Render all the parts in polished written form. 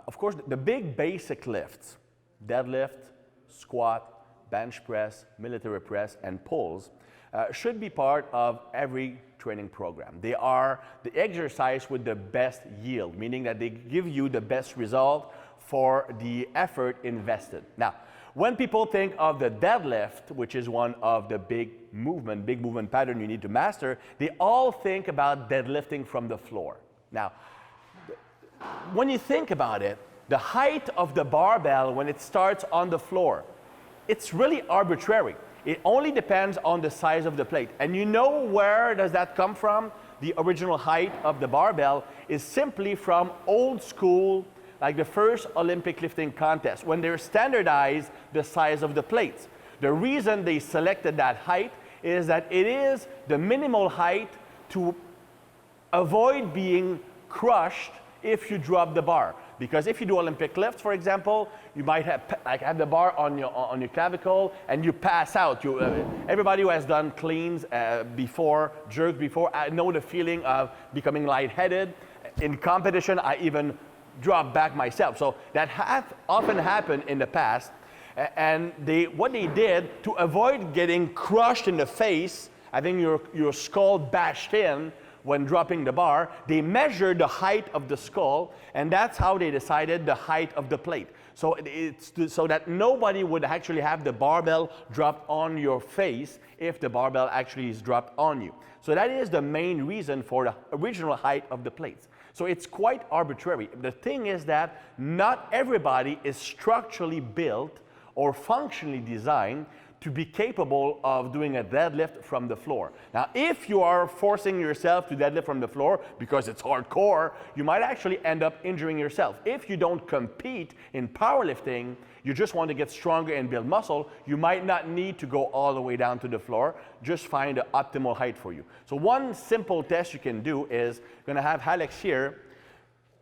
Of course, the big basic lifts, deadlift, squat, bench press, military press, and pulls, should be part of every training program. They are the exercise with the best yield, meaning that they give you the best result for the effort invested. Now, when people think of the deadlift, which is one of the big movement pattern you need to master, they all think about deadlifting from the floor. Now, when you think about it, the height of the barbell when it starts on the floor, it's really arbitrary. It only depends on the size of the plate. And you know where does that come from? The original height of the barbell is simply from old school, like the first Olympic lifting contest, when they standardized the size of the plates. The reason they selected that height is that it is the minimal height to avoid being crushed if you drop the bar. Because if you do Olympic lifts, for example, you might have the bar on your clavicle and you pass out. Everybody who has done cleans before, jerks before, know the feeling of becoming lightheaded. In competition, I even drop back myself. So that often happened in the past. And what they did to avoid getting crushed in the face, having your skull bashed in when dropping the bar, they measured the height of the skull, and that's how they decided the height of the plate. So it's so that nobody would actually have the barbell dropped on your face if the barbell actually is dropped on you. So that is the main reason for the original height of the plates. So it's quite arbitrary. The thing is that not everybody is structurally built or functionally designed to be capable of doing a deadlift from the floor. Now, if you are forcing yourself to deadlift from the floor because it's hardcore, you might actually end up injuring yourself. If you don't compete in powerlifting, you just want to get stronger and build muscle, you might not need to go all the way down to the floor. Just find the optimal height for you. So one simple test you can do is, I'm gonna have Alex here,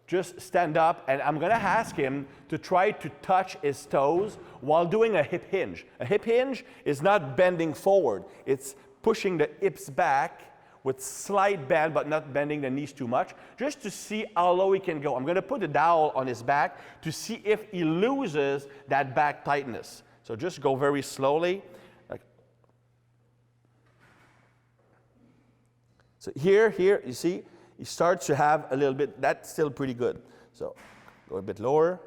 just stand up, and I'm gonna ask him to try to touch his toes while doing a hip hinge. A hip hinge is not bending forward. It's pushing the hips back with slight bend, but not bending the knees too much, just to see how low he can go. I'm gonna put a dowel on his back to see if he loses that back tightness. So just go very slowly. So here, you see, he starts to have a little bit, that's still pretty good. So go a bit lower.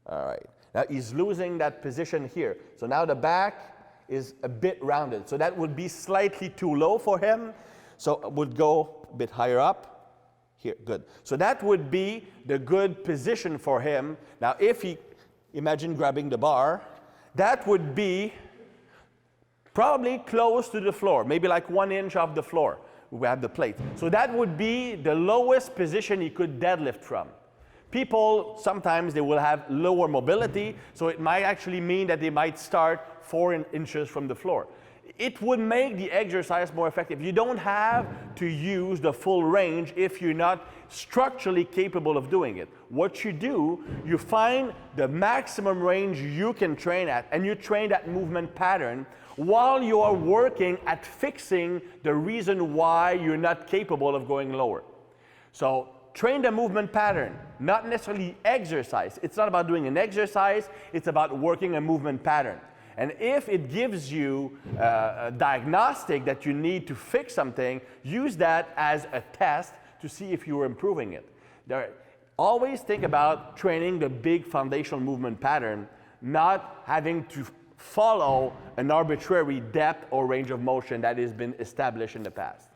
All right. Now he's losing that position here. So now the back is a bit rounded. So that would be slightly too low for him. So it would go a bit higher up. Here, good. So that would be the good position for him. Now if he, imagine grabbing the bar, that would be probably close to the floor, maybe like 1 inch off the floor. We have the plate. So that would be the lowest position he could deadlift from. People, sometimes they will have lower mobility, so it might actually mean that they might start 4 inches from the floor. It would make the exercise more effective. You don't have to use the full range if you're not structurally capable of doing it. What you do, you find the maximum range you can train at, and you train that movement pattern while you are working at fixing the reason why you're not capable of going lower. So train the movement pattern, not necessarily exercise. It's not about doing an exercise, it's about working a movement pattern. And if it gives you a diagnostic that you need to fix something, use that as a test to see if you're improving it. Always think about training the big foundational movement pattern, not having to follow an arbitrary depth or range of motion that has been established in the past.